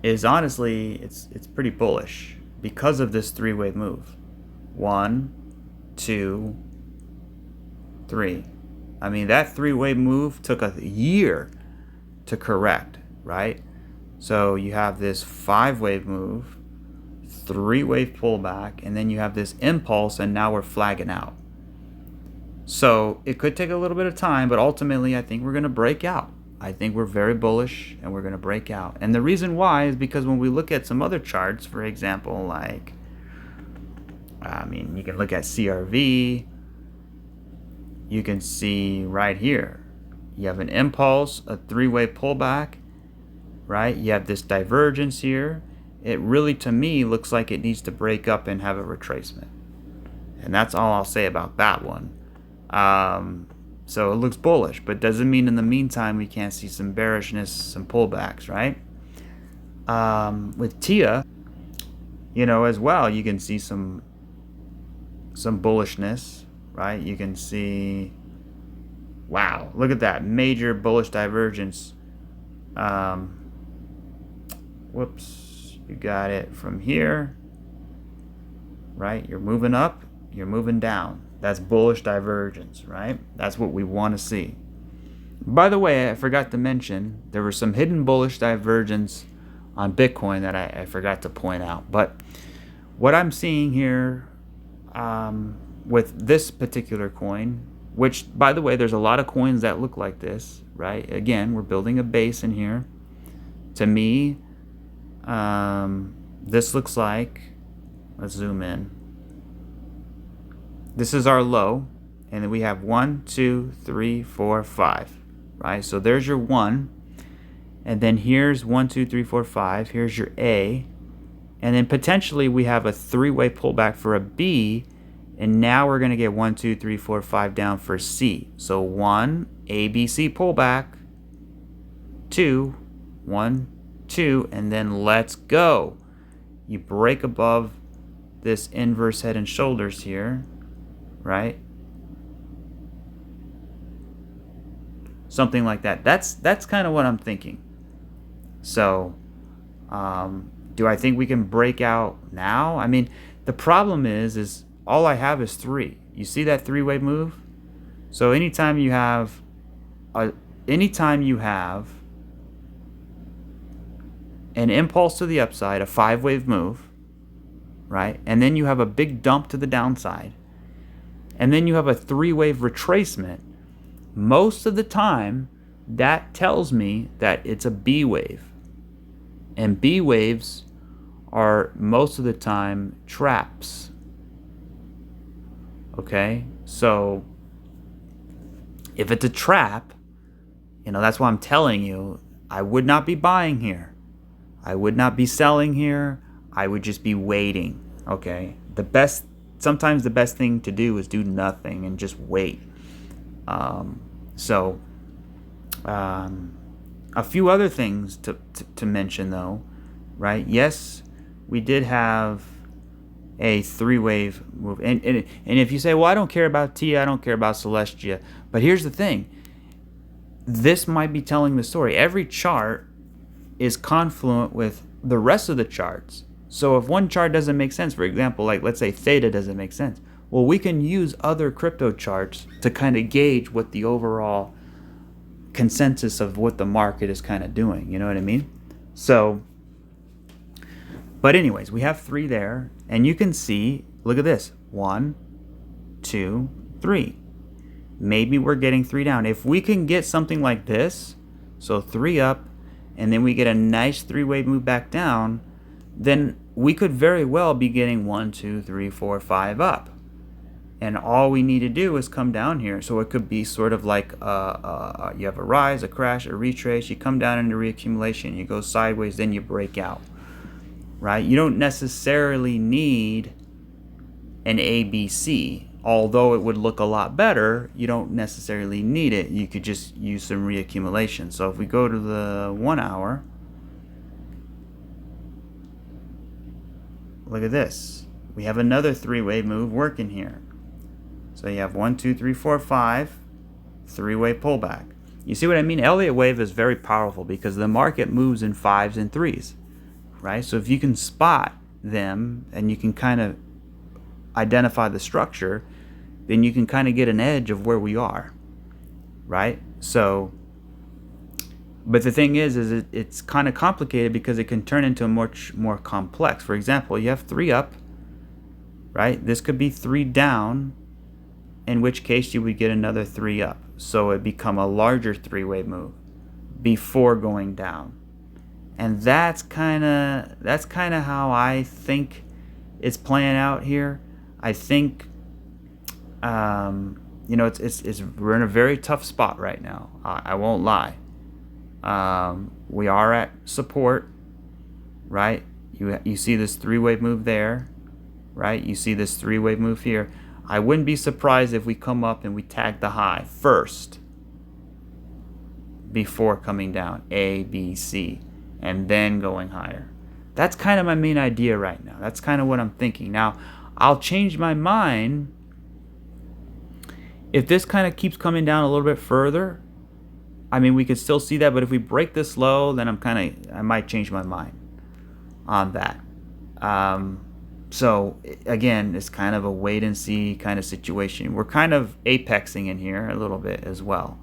is honestly, it's pretty bullish because of this 3-wave move. 1, 2, 3. I mean, that 3-wave move took a year to correct, right? So you have this 5-wave move, 3-wave pullback, and then you have this impulse, and now we're flagging out. So it could take a little bit of time, but ultimately I think we're going to break out. I think we're very bullish, and we're going to break out. And the reason why is because when we look at some other charts, for example, like, you can look at CRV. You can see right here, you have an impulse, a 3-wave pullback, right? You have this divergence here. it really, to me, looks like it needs to break up and have a retracement. And that's all I'll say about that one. So it looks bullish, but doesn't mean in the meantime we can't see some bearishness, some pullbacks, right? With TIA, as well, you can see some bullishness, right? You can see, wow, look at that major bullish divergence. Whoops, you got it from here, right? You're moving up, you're moving down. That's bullish divergence, right? That's what we want to see. By the way, I forgot to mention, there was some hidden bullish divergence on Bitcoin that I forgot to point out. But what I'm seeing here with this particular coin, which, by the way, there's a lot of coins that look like this, right? Again, we're building a base in here. To me, this looks like, let's zoom in. This is our low, and then we have 1, 2, 3, 4, 5, right? So there's your 1, and then here's 1, 2, 3, 4, 5. Here's your A, and then potentially we have a three-way pullback for a B, and now we're going to get 1, 2, 3, 4, 5 down for C. So 1, A, B, C pullback, 2, 1, 2, and then let's go. You break above this inverse head and shoulders here, right? Something like that. That's kind of what I'm thinking. So, do I think we can break out now? I mean, the problem is all I have is 3. You see that three-way move? So anytime you have an impulse to the upside, a 5-wave move, right? And then you have a big dump to the downside, and then you have a 3-wave retracement, most of the time that tells me that it's a B wave. And B waves are most of the time traps. Okay? So if it's a trap, that's why I'm telling you, I would not be buying here. I would not be selling here. I would just be waiting. Okay? Sometimes the best thing to do is do nothing and just wait. A few other things to mention though, right? Yes, we did have a 3-wave move. And if you say, well, I don't care about TIA, I don't care about Celestia. But here's the thing. This might be telling the story. Every chart is confluent with the rest of the charts. So if one chart doesn't make sense, for example, like let's say theta doesn't make sense, well, we can use other crypto charts to kind of gauge what the overall consensus of what the market is kind of doing. You know what I mean? So, but anyways, we have 3 there, and you can see, look at this, 1, 2, 3. Maybe we're getting 3 down. If we can get something like this, so 3 up, and then we get a nice 3-wave move back down, then we could very well be getting 1, 2, 3, 4, 5 up. And all we need to do is come down here. So it could be sort of like you have a rise, a crash, a retrace. You come down into reaccumulation. You go sideways, then you break out. Right? You don't necessarily need an ABC. Although it would look a lot better, you don't necessarily need it. You could just use some reaccumulation. So if we go to the 1 hour, look at this. We have another 3-wave move working here. So you have 1, 2, 3, 4, 5, 3-wave pullback. You see what I mean? Elliott wave is very powerful because the market moves in 5s and 3s, right? So if you can spot them and you can kind of identify the structure, then you can kind of get an edge of where we are, right? So, but the thing is it's kind of complicated because it can turn into a much more complex. For example, you have 3 up, right? This could be 3 down, in which case you would get another 3 up. So it become a larger 3-wave move before going down. And that's kind of how I think it's playing out here. I think it's we're in a very tough spot right now. I won't lie. We are at support, right? You see this three-wave move there, right? You see this three-wave move here. I wouldn't be surprised if we come up and we tag the high first before coming down, A, B, C, and then going higher. That's kind of my main idea right now. That's kind of what I'm thinking. Now, I'll change my mind if this kind of keeps coming down a little bit further. I mean, we could still see that, but if we break this low, then I might change my mind on that. So again, it's kind of a wait and see kind of situation. We're kind of apexing in here a little bit as well.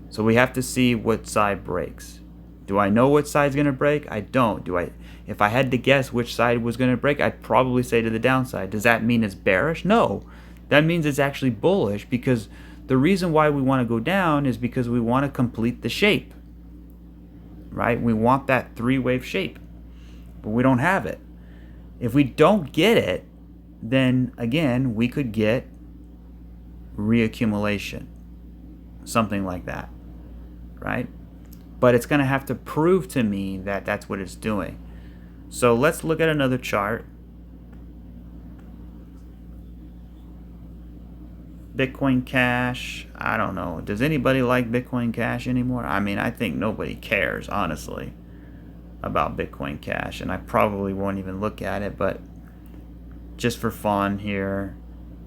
So we have to see what side breaks. Do I know what side's going to break? I don't. If I had to guess which side was going to break, I'd probably say to the downside. Does that mean it's bearish? No. That means it's actually bullish, because the reason why we want to go down is because we want to complete the shape. Right? We want that three-wave shape, but we don't have it. If we don't get it, then again, we could get reaccumulation, something like that, right? But it's going to have to prove to me that that's what it's doing. So let's look at another chart. Bitcoin Cash, I don't know. Does anybody like Bitcoin Cash anymore? I mean, I think nobody cares, honestly, about Bitcoin Cash, and I probably won't even look at it, but just for fun here,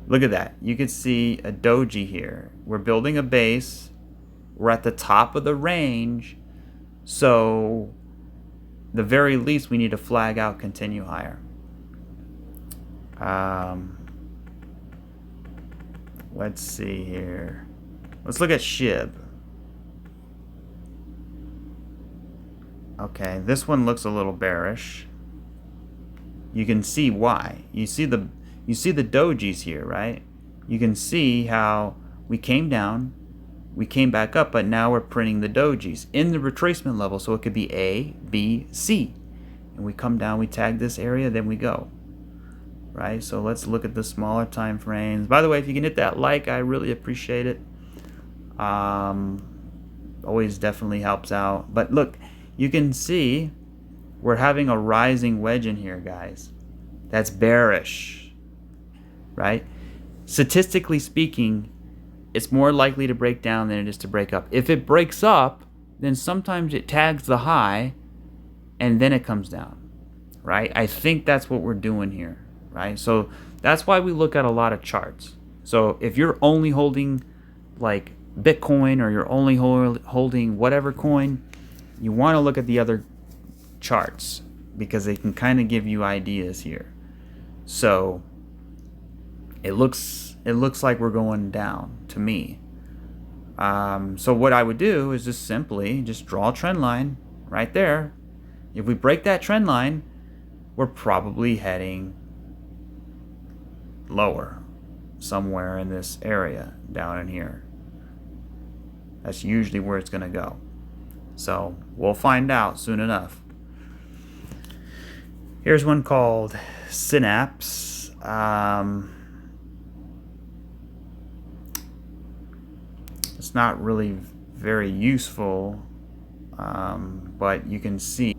look at that. You can see a doji here. We're building a base. We're at the top of the range, so the very least we need to flag out continue higher. Let's see here. Let's look at SHIB. Okay, this one looks a little bearish. You can see why. You see the dojis here, right? You can see how we came down, we came back up, but now we're printing the dojis in the retracement level, so it could be A, B, C. And we come down, we tag this area, then we go. Right? So let's look at the smaller time frames. By the way, if you can hit that like, I really appreciate it. Always definitely helps out. But look, you can see we're having a rising wedge in here, guys. That's bearish, right? Statistically speaking, it's more likely to break down than it is to break up. If it breaks up, then sometimes it tags the high and then it comes down, right? I think that's what we're doing here, right? So that's why we look at a lot of charts. So if you're only holding like Bitcoin, or you're only holding whatever coin, you want to look at the other charts, because they can kind of give you ideas here. So it looks like we're going down to me. So what I would do is just simply draw a trend line right there. If we break that trend line, we're probably heading lower somewhere in this area down in here. That's usually where it's going to go. So we'll find out soon enough. Here's one called Synapse. It's not really very useful, but you can see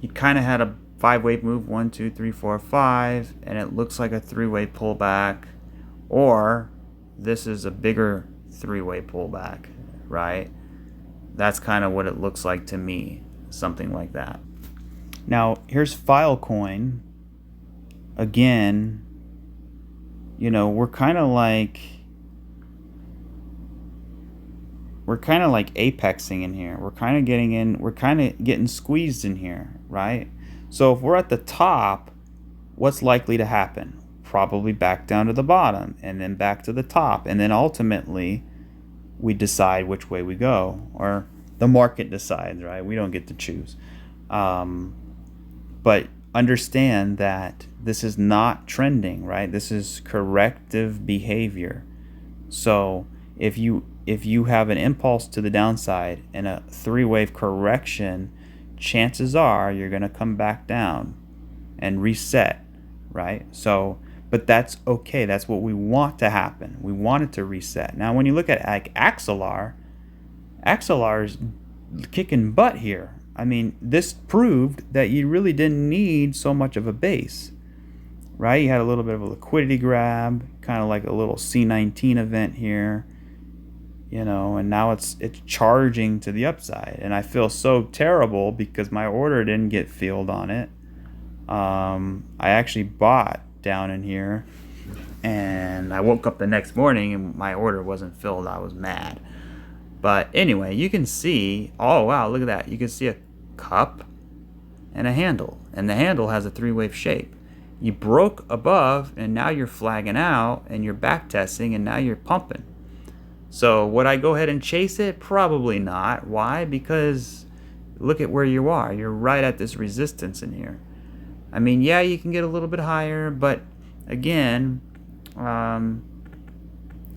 you kind of had a 5-wave move, 1, 2, 3, 4, 5, and it looks like a 3-wave pullback, or this is a bigger 3-wave pullback, right? That's kind of what it looks like to me, something like that. Now, here's Filecoin. Again, you know, we're kind of like apexing in here. We're kind of getting squeezed in here, right? So if we're at the top, what's likely to happen? Probably back down to the bottom, and then back to the top, and then ultimately we decide which way we go, or the market decides, right? We don't get to choose. But understand that this is not trending, right? This is corrective behavior. So if you have an impulse to the downside and a 3-wave correction, chances are you're going to come back down and reset, right? So, but that's okay. That's what we want to happen. We want it to reset. Now, when you look at like Axelar is kicking butt here. I mean, this proved that you really didn't need so much of a base, right? You had a little bit of a liquidity grab, kind of like a little C19 event here, you know, and now it's charging to the upside. And I feel so terrible because my order didn't get filled on it. I actually bought down in here, and I woke up the next morning and my order wasn't filled. I was mad. But anyway, you can see, oh wow, look at that. You can see a cup and a handle, and the handle has a three-wave shape. You broke above, and now you're flagging out, and you're back testing, and now you're pumping. So would I go ahead and chase it? Probably not. Why? Because look at where you are. You're right at this resistance in here. I mean, yeah, you can get a little bit higher, but again,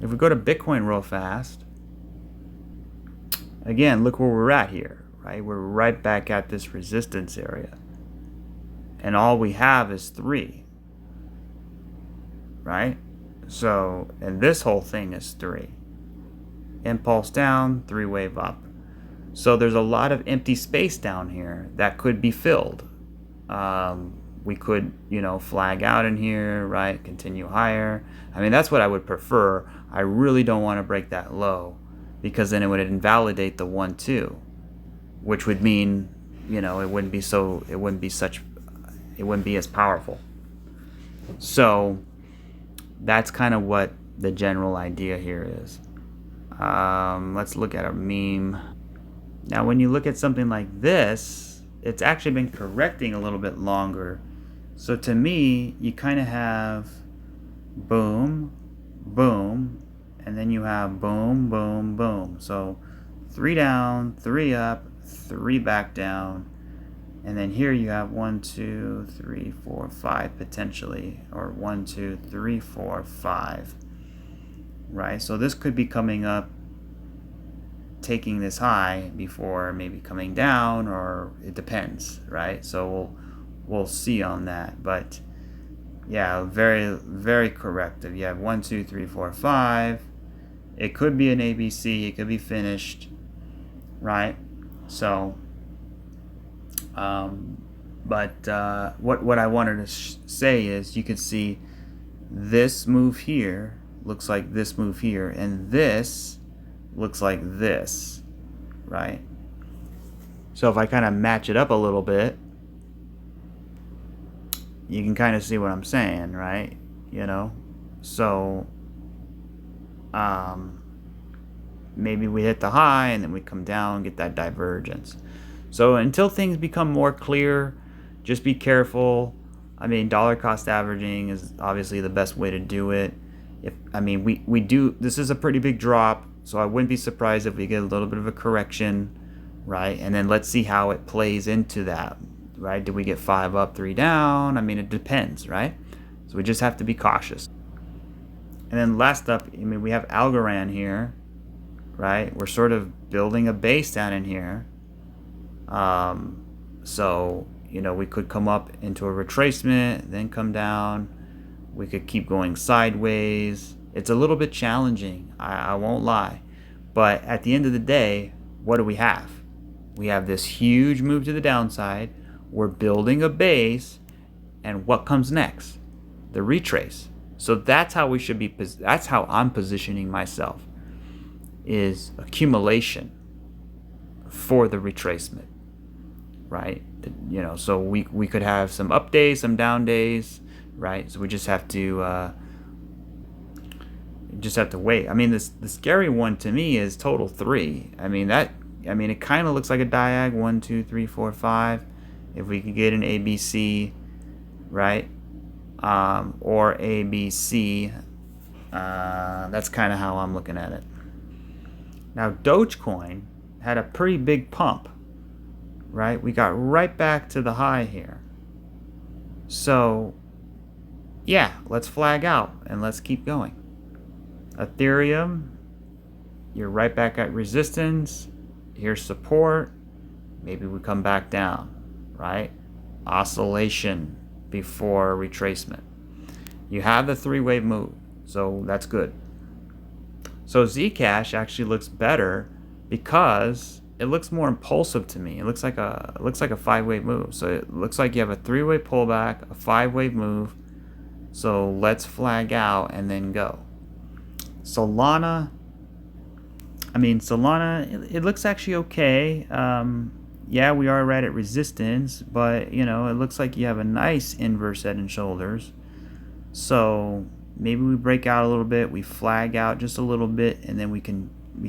if we go to Bitcoin real fast, again, look where we're at here, right? We're right back at this resistance area. And all we have is 3, right? So, and this whole thing is 3. Impulse down, 3-wave up. So there's a lot of empty space down here that could be filled. We could, you know, flag out in here, right? Continue higher. I mean, that's what I would prefer. I really don't want to break that low, because then it would invalidate the 1-2, which would mean, you know, it wouldn't be as powerful. So that's kind of what the general idea here is. Let's look at a meme. Now, when you look at something like this, it's actually been correcting a little bit longer. So to me, you kind of have boom, boom, and then you have boom, boom, boom. So 3 down, 3 up, 3 back down. And then here you have 1, 2, 3, 4, 5 potentially, or 1, 2, 3, 4, 5, right? So this could be coming up, taking this high before maybe coming down, or it depends, right? So we'll see on that. But yeah, very, very corrective. You have 1, 2, 3, 4, 5. It could be an ABC. It could be finished, right? So, what I wanted to say is, you can see this move here looks like this move here, and this looks like this, right? So if I kind of match it up a little bit, you can kind of see what I'm saying, right? You know, so maybe we hit the high and then we come down and get that divergence. So until things become more clear, just be careful. I mean, dollar cost averaging is obviously the best way to do it. We do, this is a pretty big drop, so I wouldn't be surprised if we get a little bit of a correction, right? And then let's see how it plays into that, right? Do we get 5 up, 3 down? I mean, it depends, right? So we just have to be cautious. And then last up, I mean, we have Algorand here, right? We're sort of building a base down in here. So, you know, we could come up into a retracement, then come down. We could keep going sideways. It's a little bit challenging, I won't lie. But at the end of the day, what do we have? We have this huge move to the downside. We're building a base, and what comes next? The retrace. So that's how we should be. That's how I'm positioning myself, is accumulation for the retracement, right? You know, so we could have some up days, some down days, right? So we just have to wait. I mean, the scary one to me is total 3. I mean, it kind of looks like a diag, 1, 2, 3, 4, 5. If we could get an ABC, right, or ABC, that's kind of how I'm looking at it. Now, Dogecoin had a pretty big pump, right? We got right back to the high here. So, yeah, let's flag out and let's keep going. Ethereum, you're right back at resistance. Here's support. Maybe we come back down, right? Oscillation before retracement. You have the 3-wave move, so that's good. So Zcash actually looks better because it looks more impulsive to me. It looks like a 5-wave move. So it looks like you have a 3-wave pullback, a 5-wave move. So let's flag out and then go. Solana, it looks actually okay. Yeah, we are right at resistance, but it looks like you have a nice inverse head and shoulders. So maybe we break out a little bit, we flag out just a little bit, and then we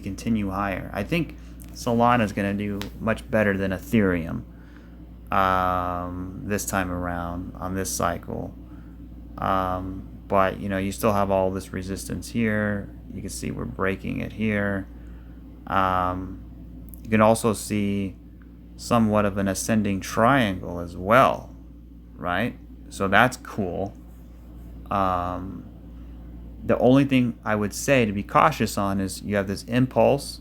continue higher. I think Solana is going to do much better than Ethereum this time around on this cycle. But you still have all this resistance here. You can see we're breaking it here. You can also see somewhat of an ascending triangle as well, right? So that's cool. The only thing I would say to be cautious on is you have this impulse,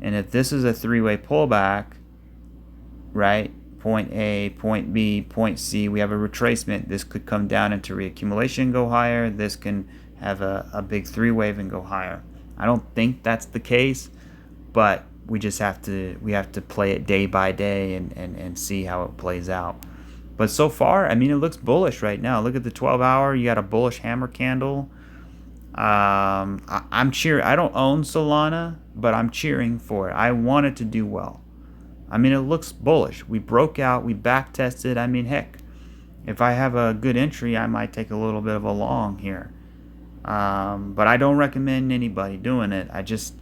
and if this is a 3-way pullback, right, point A, point B, point C, we have a retracement. This could come down into reaccumulation, go higher. This can have a big 3-wave and go higher. I don't think that's the case, but we just have to play it day by day and see how it plays out. But so far, it looks bullish right now. Look at the 12-hour. You got a bullish hammer candle. I'm cheering. I don't own Solana, but I'm cheering for it. I want it to do well. It looks bullish. We broke out. We back tested. Heck, if I have a good entry, I might take a little bit of a long here. But I don't recommend anybody doing it. I just,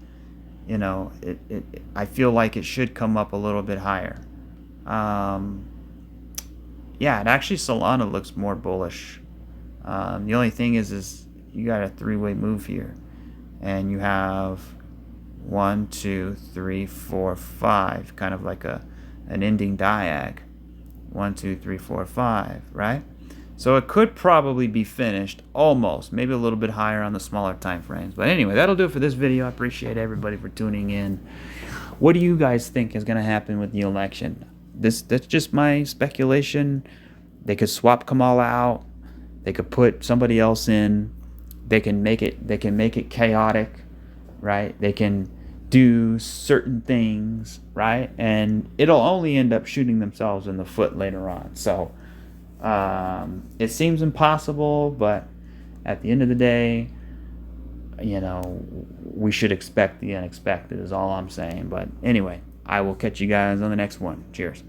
I feel like it should come up a little bit higher. Yeah, and actually Solana looks more bullish. The only thing is you got a 3-way move here, and you have 1, 2, 3, 4, 5, kind of like an ending diag. 1, 2, 3, 4, 5, right? So it could probably be finished almost, maybe a little bit higher on the smaller time frames. But anyway, that'll do it for this video. I appreciate everybody for tuning in. What do you guys think is going to happen with the election? That's just my speculation. They could swap Kamala out. They could put somebody else in. They can make it chaotic, right? They can do certain things, right? And it'll only end up shooting themselves in the foot later on. So it seems impossible, but at the end of the day, we should expect the unexpected is all I'm saying. But anyway, I will catch you guys on the next one. Cheers.